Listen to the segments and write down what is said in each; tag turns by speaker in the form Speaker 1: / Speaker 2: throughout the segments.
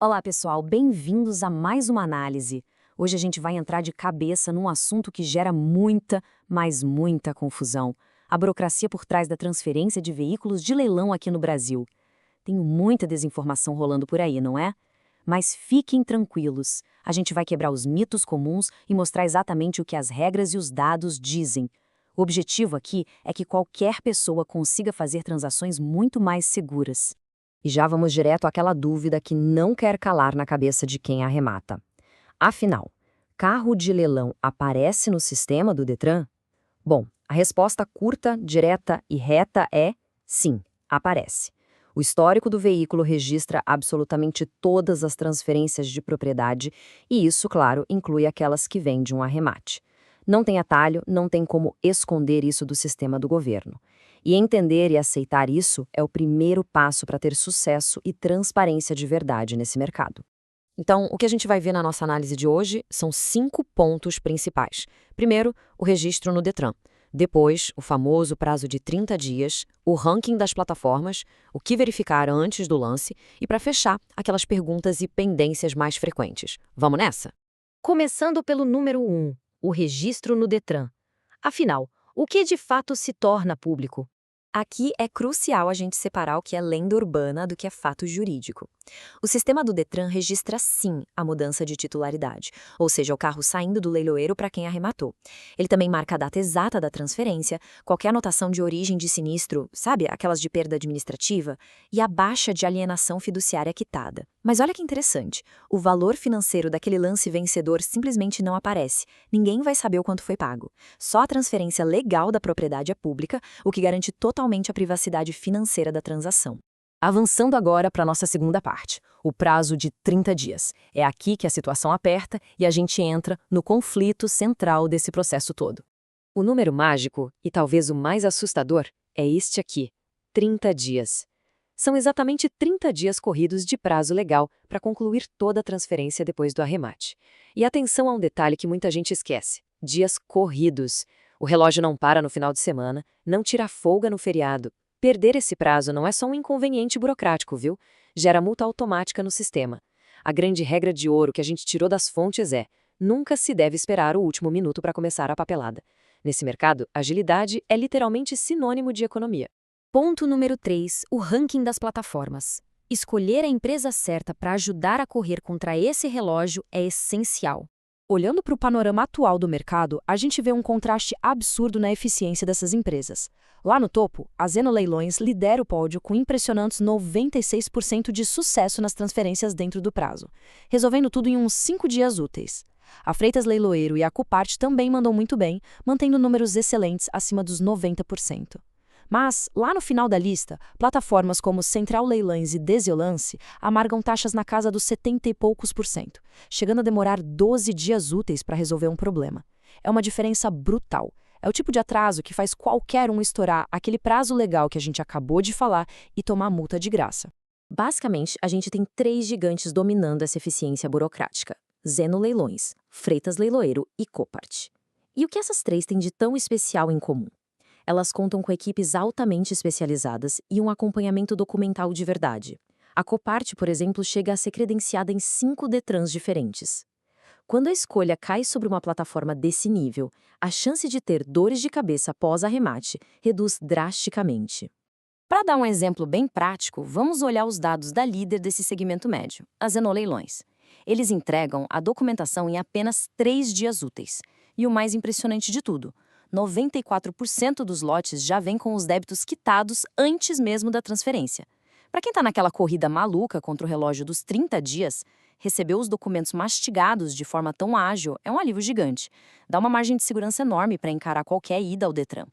Speaker 1: Olá, pessoal, bem-vindos a mais uma análise. Hoje a gente vai entrar de cabeça num assunto que gera muita, mas muita confusão. A burocracia por trás da transferência de veículos de leilão aqui no Brasil. Tem muita desinformação rolando por aí, não é? Mas fiquem tranquilos, a gente vai quebrar os mitos comuns e mostrar exatamente o que as regras e os dados dizem. O objetivo aqui é que qualquer pessoa consiga fazer transações muito mais seguras. E já vamos direto àquela dúvida que não quer calar na cabeça de quem arremata. Afinal, carro de leilão aparece no sistema do Detran? Bom, a resposta curta, direta e reta é sim, aparece. O histórico do veículo registra absolutamente todas as transferências de propriedade e isso, claro, inclui aquelas que vêm de um arremate. Não tem atalho, não tem como esconder isso do sistema do governo. E entender e aceitar isso é o primeiro passo para ter sucesso e transparência de verdade nesse mercado. Então, o que a gente vai ver na nossa análise de hoje são 5 pontos principais. Primeiro, o registro no Detran. Depois, o famoso prazo de 30 dias, o ranking das plataformas, o que verificar antes do lance e, para fechar, aquelas perguntas e pendências mais frequentes. Vamos nessa?
Speaker 2: Começando pelo número 1, o registro no Detran. Afinal, o que de fato se torna público?
Speaker 1: Aqui é crucial a gente separar o que é lenda urbana do que é fato jurídico. O sistema do Detran registra sim a mudança de titularidade, ou seja, o carro saindo do leiloeiro para quem arrematou. Ele também marca a data exata da transferência, qualquer anotação de origem de sinistro, sabe, aquelas de perda administrativa, e a baixa de alienação fiduciária quitada. Mas olha que interessante, o valor financeiro daquele lance vencedor simplesmente não aparece. Ninguém vai saber o quanto foi pago. Só a transferência legal da propriedade é pública, o que garante totalmente a privacidade financeira da transação. Avançando agora para a nossa segunda parte, o prazo de 30 dias. É aqui que a situação aperta e a gente entra no conflito central desse processo todo. O número mágico, e talvez o mais assustador, é este aqui: 30 dias. São exatamente 30 dias corridos de prazo legal para concluir toda a transferência depois do arremate. E atenção a um detalhe que muita gente esquece: dias corridos. O relógio não para no final de semana, não tira folga no feriado. Perder esse prazo não é só um inconveniente burocrático, viu? Gera multa automática no sistema. A grande regra de ouro que a gente tirou das fontes é: nunca se deve esperar o último minuto para começar a papelada. Nesse mercado, agilidade é literalmente sinônimo de economia.
Speaker 2: Ponto número 3, o ranking das plataformas. Escolher a empresa certa para ajudar a correr contra esse relógio é essencial. Olhando para o panorama atual do mercado, a gente vê um contraste absurdo na eficiência dessas empresas. Lá no topo, a Zeno Leilões lidera o pódio com impressionantes 96% de sucesso nas transferências dentro do prazo, resolvendo tudo em uns 5 dias úteis. A Freitas Leiloeiro e a Copart também mandam muito bem, mantendo números excelentes acima dos 90%. Mas, lá no final da lista, plataformas como Central Leilões e Desiolance amargam taxas na casa dos 70 e poucos por cento, chegando a demorar 12 dias úteis para resolver um problema. É uma diferença brutal. É o tipo de atraso que faz qualquer um estourar aquele prazo legal que a gente acabou de falar e tomar multa de graça.
Speaker 1: Basicamente, a gente tem 3 gigantes dominando essa eficiência burocrática: Zeno Leilões, Freitas Leiloeiro e Copart. E o que essas 3 têm de tão especial em comum? Elas contam com equipes altamente especializadas e um acompanhamento documental de verdade. A Copart, por exemplo, chega a ser credenciada em 5 Detrans diferentes. Quando a escolha cai sobre uma plataforma desse nível, a chance de ter dores de cabeça pós-arremate reduz drasticamente. Para dar um exemplo bem prático, vamos olhar os dados da líder desse segmento médio, a Zeno Leilões. Eles entregam a documentação em apenas 3 dias úteis. E o mais impressionante de tudo: 94% dos lotes já vêm com os débitos quitados antes mesmo da transferência. Para quem está naquela corrida maluca contra o relógio dos 30 dias, receber os documentos mastigados de forma tão ágil é um alívio gigante. Dá uma margem de segurança enorme para encarar qualquer ida ao Detran.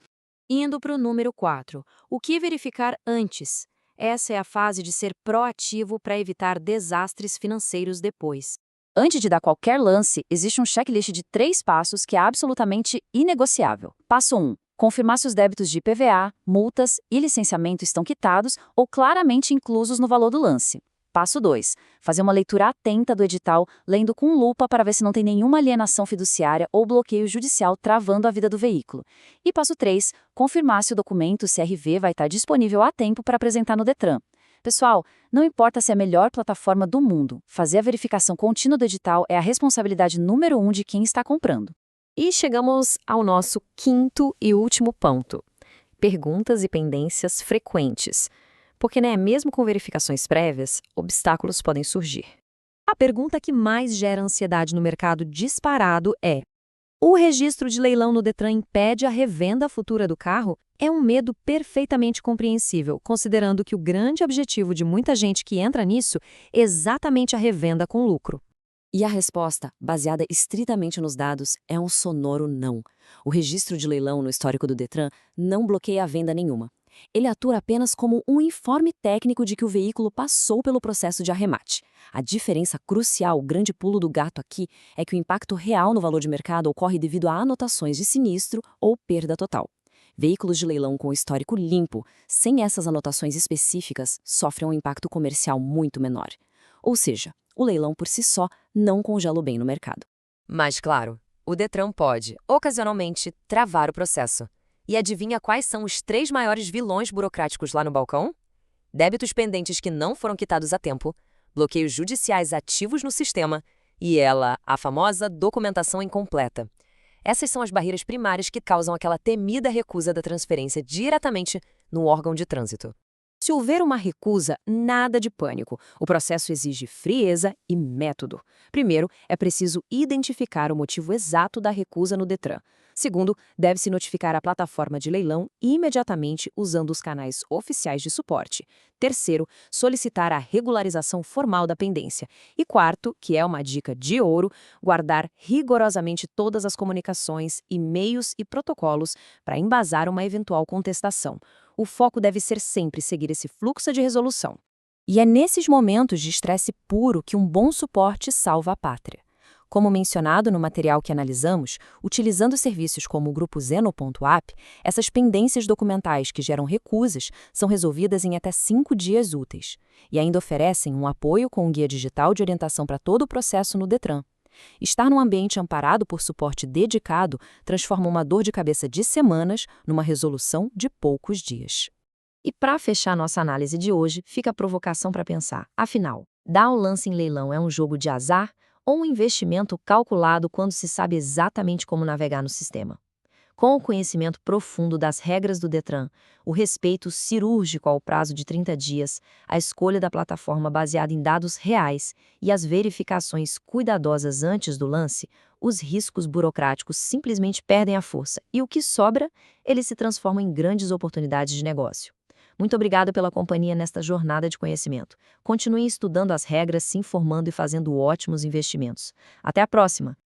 Speaker 2: Indo para o número 4, o que verificar antes? Essa é a fase de ser proativo para evitar desastres financeiros depois.
Speaker 1: Antes de dar qualquer lance, existe um checklist de 3 passos que é absolutamente inegociável. Passo 1. Confirmar se os débitos de IPVA, multas e licenciamento estão quitados ou claramente inclusos no valor do lance. Passo 2. Fazer uma leitura atenta do edital, lendo com lupa para ver se não tem nenhuma alienação fiduciária ou bloqueio judicial travando a vida do veículo. E passo 3. Confirmar se o documento CRV vai estar disponível a tempo para apresentar no Detran. Pessoal, não importa se é a melhor plataforma do mundo, fazer a verificação contínua do edital é a responsabilidade número 1 de quem está comprando.
Speaker 2: E chegamos ao nosso quinto e último ponto: perguntas e pendências frequentes. Porque, mesmo com verificações prévias, obstáculos podem surgir. A pergunta que mais gera ansiedade no mercado disparado é: o registro de leilão no Detran impede a revenda futura do carro? É um medo perfeitamente compreensível, considerando que o grande objetivo de muita gente que entra nisso é exatamente a revenda com lucro.
Speaker 1: E a resposta, baseada estritamente nos dados, é um sonoro não. O registro de leilão no histórico do Detran não bloqueia a venda nenhuma. Ele atua apenas como um informe técnico de que o veículo passou pelo processo de arremate. A diferença crucial, o grande pulo do gato aqui, é que o impacto real no valor de mercado ocorre devido a anotações de sinistro ou perda total. Veículos de leilão com histórico limpo, sem essas anotações específicas, sofrem um impacto comercial muito menor. Ou seja, o leilão por si só não congela o bem no mercado.
Speaker 2: Mas, claro, o Detran pode, ocasionalmente, travar o processo. E adivinha quais são os 3 maiores vilões burocráticos lá no balcão? Débitos pendentes que não foram quitados a tempo, bloqueios judiciais ativos no sistema e a famosa documentação incompleta. Essas são as barreiras primárias que causam aquela temida recusa da transferência diretamente no órgão de trânsito. Se houver uma recusa, nada de pânico. O processo exige frieza e método. Primeiro, é preciso identificar o motivo exato da recusa no Detran. Segundo, deve-se notificar a plataforma de leilão imediatamente usando os canais oficiais de suporte. Terceiro, solicitar a regularização formal da pendência. E quarto, que é uma dica de ouro, guardar rigorosamente todas as comunicações, e-mails e protocolos para embasar uma eventual contestação. O foco deve ser sempre seguir esse fluxo de resolução. E é nesses momentos de estresse puro que um bom suporte salva a pátria. Como mencionado no material que analisamos, utilizando serviços como o grupo Zeno.app, essas pendências documentais que geram recusas são resolvidas em até 5 dias úteis. E ainda oferecem um apoio com um guia digital de orientação para todo o processo no Detran. Estar num ambiente amparado por suporte dedicado transforma uma dor de cabeça de semanas numa resolução de poucos dias. E para fechar nossa análise de hoje, fica a provocação para pensar. Afinal, dar o lance em leilão é um jogo de azar ou um investimento calculado quando se sabe exatamente como navegar no sistema? Com o conhecimento profundo das regras do Detran, o respeito cirúrgico ao prazo de 30 dias, a escolha da plataforma baseada em dados reais e as verificações cuidadosas antes do lance, os riscos burocráticos simplesmente perdem a força e o que sobra, eles se transformam em grandes oportunidades de negócio. Muito obrigada pela companhia nesta jornada de conhecimento. Continue estudando as regras, se informando e fazendo ótimos investimentos. Até a próxima!